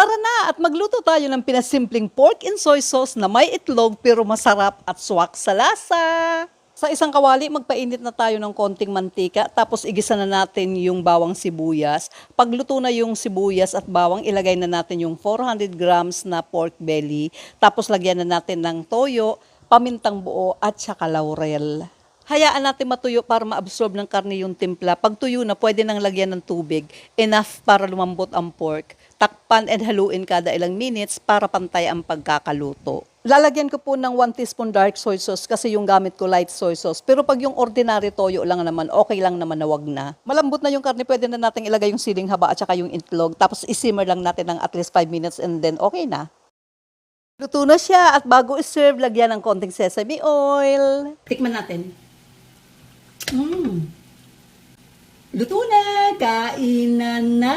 Tara na at magluto tayo ng pinasimpleng pork and soy sauce na may itlog pero masarap at swak sa lasa. Sa isang kawali, magpainit na tayo ng konting mantika tapos igisa na natin yung bawang sibuyas. Pagluto na yung sibuyas at bawang, ilagay na natin yung 400 grams na pork belly. Tapos lagyan na natin ng toyo, pamintang buo at saka laurel. Hayaan natin matuyo para ma-absorb ng karne yung timpla. Pag tuyo na, pwede nang lagyan ng tubig. Enough para lumambot ang pork. Takpan and haluin kada ilang minutes para pantay ang pagkakaluto. Lalagyan ko po ng 1 teaspoon dark soy sauce kasi yung gamit ko light soy sauce. Pero pag yung ordinary toyo lang naman, okay lang naman na wag na. Malambot na yung karne, pwede na natin ilagay yung siling haba at saka yung itlog. Tapos isimmer lang natin ng at least 5 minutes and then okay na. Luto na siya at bago i-serve, lagyan ng konting sesame oil. Tikman natin. Luto na! Kainan na!